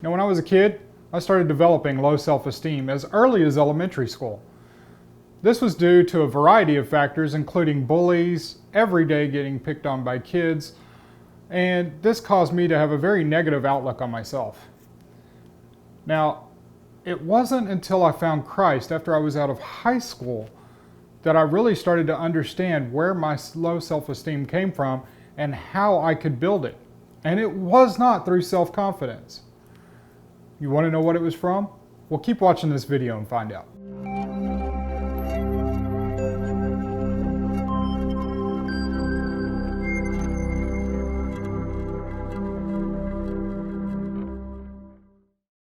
Now, when I was a kid, I started developing low self-esteem as early as elementary school. This was due to a variety of factors, including bullies, every day getting picked on by kids, and this caused me to have a very negative outlook on myself. Now, it wasn't until I found Christ after I was out of high school that I really started to understand where my low self-esteem came from and how I could build it. And it was not through self-confidence. You want to know what it was from? Well, keep watching this video and find out.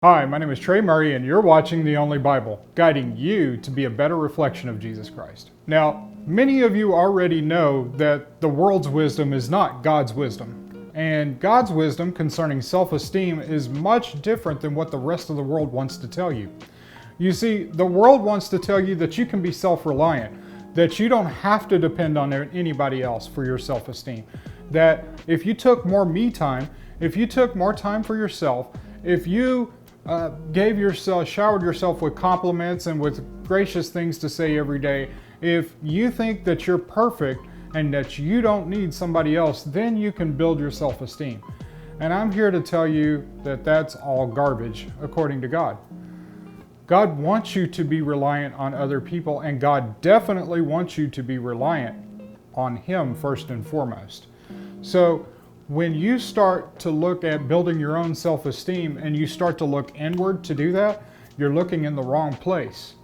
Hi, my name is Trey Murray and you're watching The Only Bible, guiding you to be a better reflection of Jesus Christ. Now, many of you already know that the world's wisdom is not God's wisdom. And God's wisdom concerning self-esteem is much different than what the rest of the world wants to tell you. You see, the world wants to tell you that you can be self-reliant, that you don't have to depend on anybody else for your self-esteem, that if you took more me time, if you took more time for yourself, if you showered yourself with compliments and with gracious things to say every day, if you think that you're perfect and that you don't need somebody else, then you can build your self-esteem. And I'm here to tell you that that's all garbage, according to God. God wants you to be reliant on other people, and God definitely wants you to be reliant on Him first and foremost. So when you start to look at building your own self-esteem and you start to look inward to do that, you're looking in the wrong place.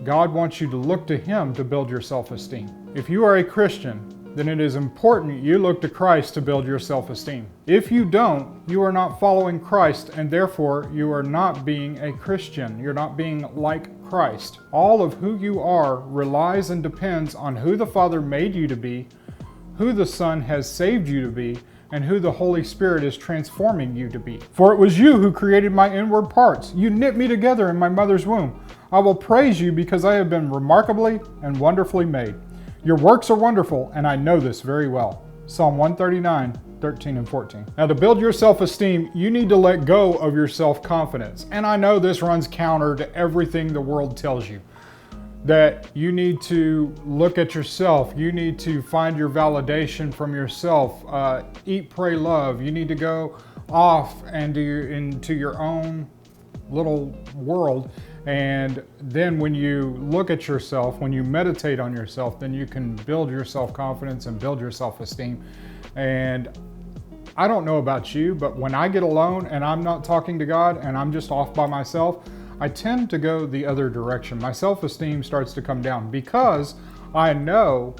God wants you to look to Him to build your self-esteem. If you are a Christian, then it is important you look to Christ to build your self-esteem. If you don't, you are not following Christ, and therefore you are not being a Christian. You're not being like Christ. All of who you are relies and depends on who the Father made you to be, who the Son has saved you to be, and who the Holy Spirit is transforming you to be. For it was you who created my inward parts. You knit me together in my mother's womb. I will praise you because I have been remarkably and wonderfully made. Your works are wonderful, and I know this very well. Psalm 139, 13 and 14. Now, to build your self-esteem, you need to let go of your self-confidence. And I know this runs counter to everything the world tells you. That you need to look at yourself. You need to find your validation from yourself. Eat, pray, love. You need to go off and into your own little world. And then when you look at yourself, when you meditate on yourself, then you can build your self-confidence and build your self-esteem. And I don't know about you, but when I get alone and I'm not talking to God and I'm just off by myself, I tend to go the other direction. My self-esteem starts to come down because I know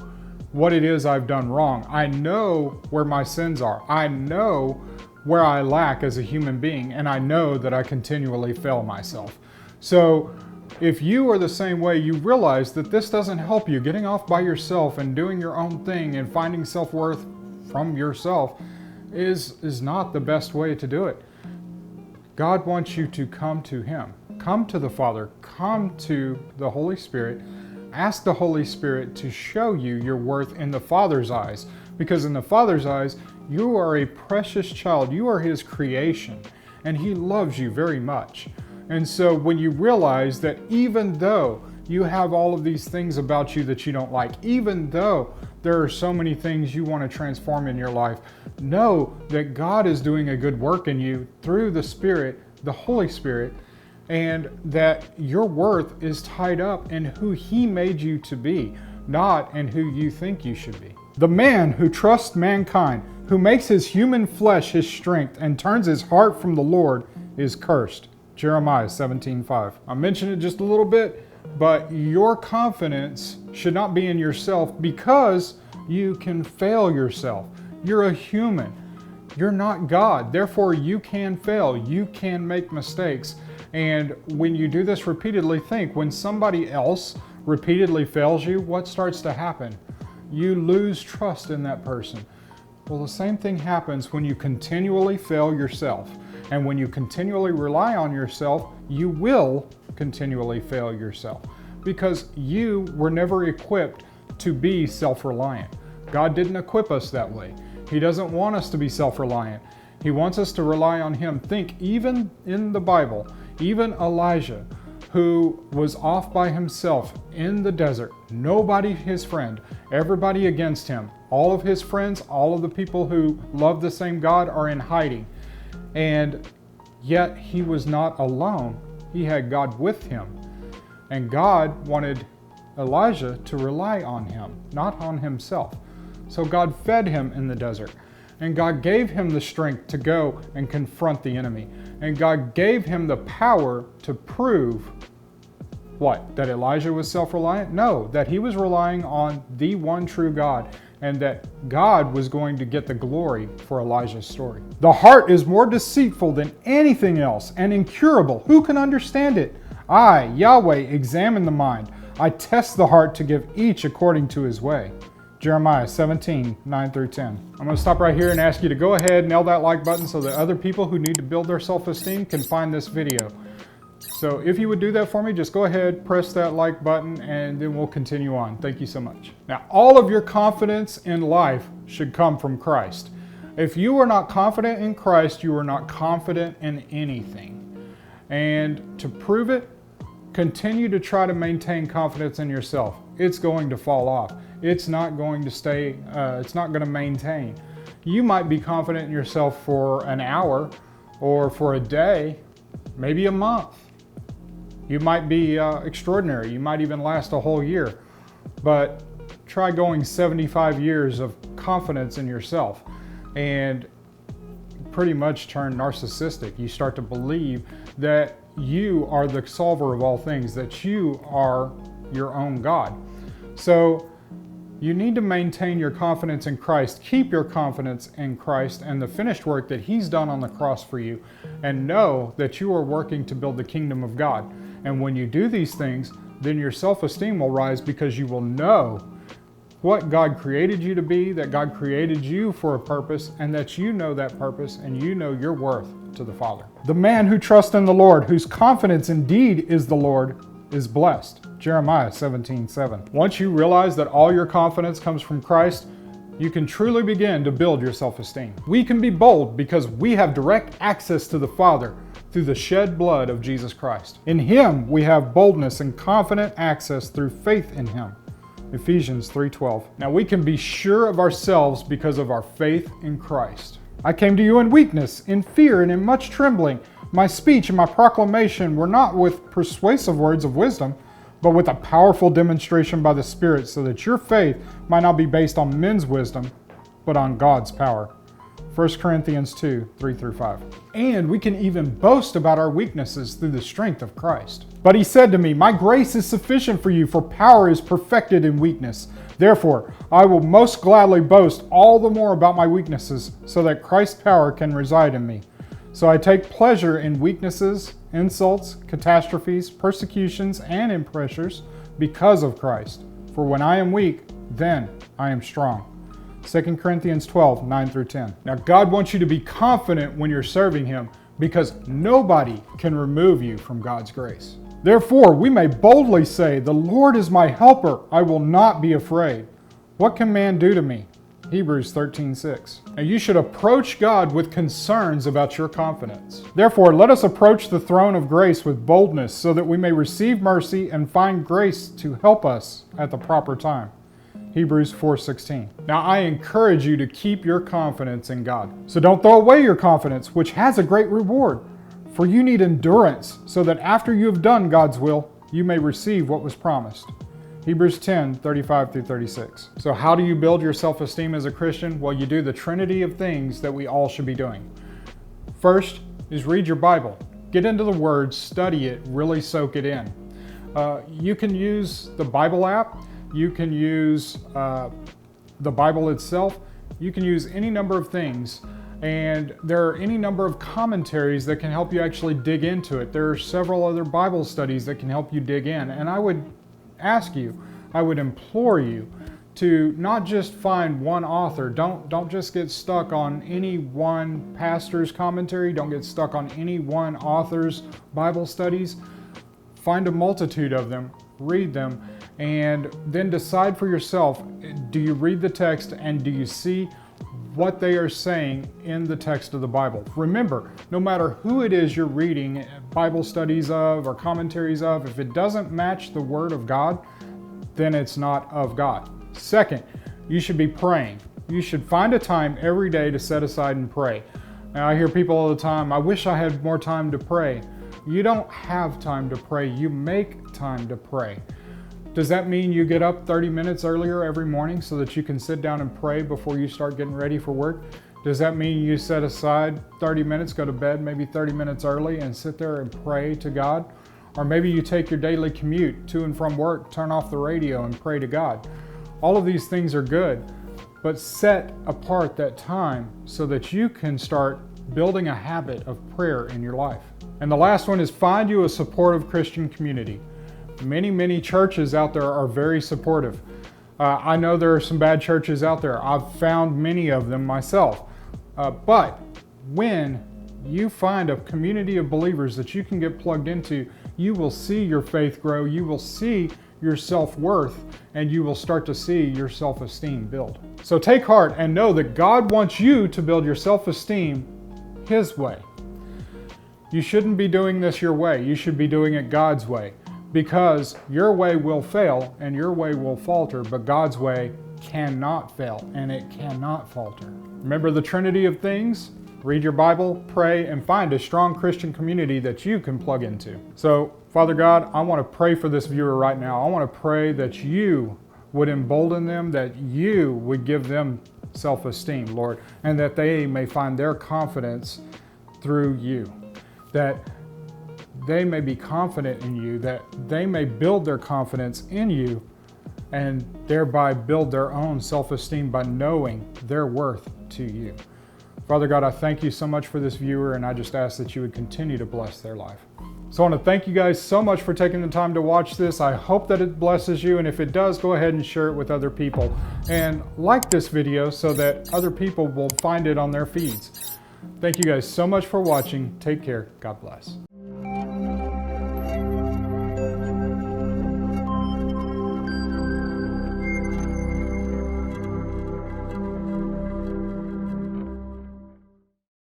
what it is I've done wrong. I know where my sins are. I know where I lack as a human being, and I know that I continually fail myself. So if you are the same way, you realize that this doesn't help you. Getting off by yourself and doing your own thing and finding self-worth from yourself is not the best way to do it. God wants you to come to Him. Come to the Father. Come to the Holy Spirit. Ask the Holy Spirit to show you your worth in the Father's eyes. Because in the Father's eyes, you are a precious child. You are His creation. And He loves you very much. And so when you realize that even though you have all of these things about you that you don't like, even though there are so many things you want to transform in your life, know that God is doing a good work in you through the Spirit, the Holy Spirit, and that your worth is tied up in who He made you to be, not in who you think you should be. The man who trusts mankind, who makes his human flesh his strength and turns his heart from the Lord, is cursed. Jeremiah 17:5. I mentioned it just a little bit, but your confidence should not be in yourself because you can fail yourself. You're a human. You're not God. Therefore, you can fail. You can make mistakes. And when you do this repeatedly, think when somebody else repeatedly fails you, what starts to happen? You lose trust in that person. Well, the same thing happens when you continually fail yourself. And when you continually rely on yourself, you will continually fail yourself because you were never equipped to be self-reliant. God didn't equip us that way. He doesn't want us to be self-reliant. He wants us to rely on him. Think, even in the Bible, even Elijah, who was off by himself in the desert, nobody his friend, everybody against him. All of his friends, all of the people who love the same God are in hiding. And yet he was not alone. He had God with him. And God wanted Elijah to rely on him, not on himself. So God fed him in the desert. And God gave him the strength to go and confront the enemy. And God gave him the power to prove what? That Elijah was self-reliant? No, that he was relying on the one true God, and that God was going to get the glory for Elijah's story. The heart is more deceitful than anything else and incurable. Who can understand it? I, Yahweh, examine the mind. I test the heart to give each according to his way. Jeremiah 17, 9 through 10. I'm going to stop right here and ask you to go ahead and nail that like button so that other people who need to build their self-esteem can find this video. So if you would do that for me, just go ahead, press that like button, and then we'll continue on. Thank you so much. Now, all of your confidence in life should come from Christ. If you are not confident in Christ, you are not confident in anything. And to prove it, continue to try to maintain confidence in yourself. It's going to fall off. It's not going to stay, it's not going to maintain. You might be confident in yourself for an hour or for a day, maybe a month. You might be extraordinary. You might even last a whole year. But try going 75 years of confidence in yourself and pretty much turn narcissistic. You start to believe that you are the solver of all things, that you are your own God. So you need to maintain your confidence in Christ. Keep your confidence in Christ and the finished work that he's done on the cross for you, and know that you are working to build the kingdom of God. And when you do these things, then your self-esteem will rise, because you will know what God created you to be, that God created you for a purpose, and that you know that purpose and you know your worth to the Father. The man who trusts in the Lord, whose confidence indeed is the Lord, is blessed. Jeremiah 17:7. Once you realize that all your confidence comes from Christ, you can truly begin to build your self-esteem. We can be bold because we have direct access to the Father through the shed blood of Jesus Christ. In him we have boldness and confident access through faith in him. Ephesians 3:12. Now we can be sure of ourselves because of our faith in Christ. I came to you in weakness, in fear, and in much trembling. My speech and my proclamation were not with persuasive words of wisdom, but with a powerful demonstration by the Spirit, so that your faith might not be based on men's wisdom, but on God's power. 1 Corinthians 2, 3 through 5. And we can even boast about our weaknesses through the strength of Christ. But he said to me, my grace is sufficient for you, for power is perfected in weakness. Therefore, I will most gladly boast all the more about my weaknesses, so that Christ's power can reside in me. So I take pleasure in weaknesses, insults, catastrophes, persecutions, and in pressures because of Christ. For when I am weak, then I am strong. 2 Corinthians 12, 9 through 10. Now God wants you to be confident when you're serving him, because nobody can remove you from God's grace. Therefore, we may boldly say, the Lord is my helper. I will not be afraid. What can man do to me? Hebrews 13:6. Now you should approach God with concerns about your confidence. Therefore, let us approach the throne of grace with boldness, so that we may receive mercy and find grace to help us at the proper time. Hebrews 4:16. Now I encourage you to keep your confidence in God. So don't throw away your confidence, which has a great reward. For you need endurance, so that after you have done God's will, you may receive what was promised. Hebrews 10, 35 through 36. So how do you build your self-esteem as a Christian? Well, you do the trinity of things that we all should be doing. First is read your Bible. Get into the Word, study it, really soak it in. You can use the Bible app. You can use the Bible itself. You can use any number of things. And there are any number of commentaries that can help you actually dig into it. There are several other Bible studies that can help you dig in. And I would ask you, I would implore you to not just find one author. Don't just get stuck on any one pastor's commentary. Don't get stuck on any one author's Bible studies. Find a multitude of them, read them, and then decide for yourself, do you read the text and do you see what they are saying in the text of the Bible. Remember, no matter who it is you're reading Bible studies of or commentaries of, if it doesn't match the Word of God, then it's not of God. Second, you should be praying. You should find a time every day to set aside and pray. Now, I hear people all the time, I wish I had more time to pray. You don't have time to pray. You make time to pray. Does that mean you get up 30 minutes earlier every morning so that you can sit down and pray before you start getting ready for work? Does that mean you set aside 30 minutes, go to bed maybe 30 minutes early and sit there and pray to God? Or maybe you take your daily commute to and from work, turn off the radio and pray to God. All of these things are good, but set apart that time so that you can start building a habit of prayer in your life. And the last one is find you a supportive Christian community. Many churches out there are very supportive. I know there are some bad churches out there. I've found many of them myself. But when you find a community of believers that you can get plugged into, you will see your faith grow, you will see your self-worth, and you will start to see your self-esteem build. So take heart and know that God wants you to build your self-esteem His way. You shouldn't be doing this your way. You should be doing it God's way, because your way will fail and your way will falter, but God's way cannot fail and it cannot falter. Remember the Trinity of things? Read your Bible, pray, and find a strong Christian community that you can plug into. So, Father God, I want to pray for this viewer right now. I want to pray that you would embolden them, that you would give them self-esteem, Lord, and that they may find their confidence through you, that they may be confident in you, that they may build their confidence in you and thereby build their own self-esteem by knowing their worth to you. Father God, I thank you so much for this viewer, and I just ask that you would continue to bless their life. So I want to thank you guys so much for taking the time to watch this. I hope that it blesses you, and if it does, go ahead and share it with other people. And like this video so that other people will find it on their feeds. Thank you guys so much for watching. Take care. God bless.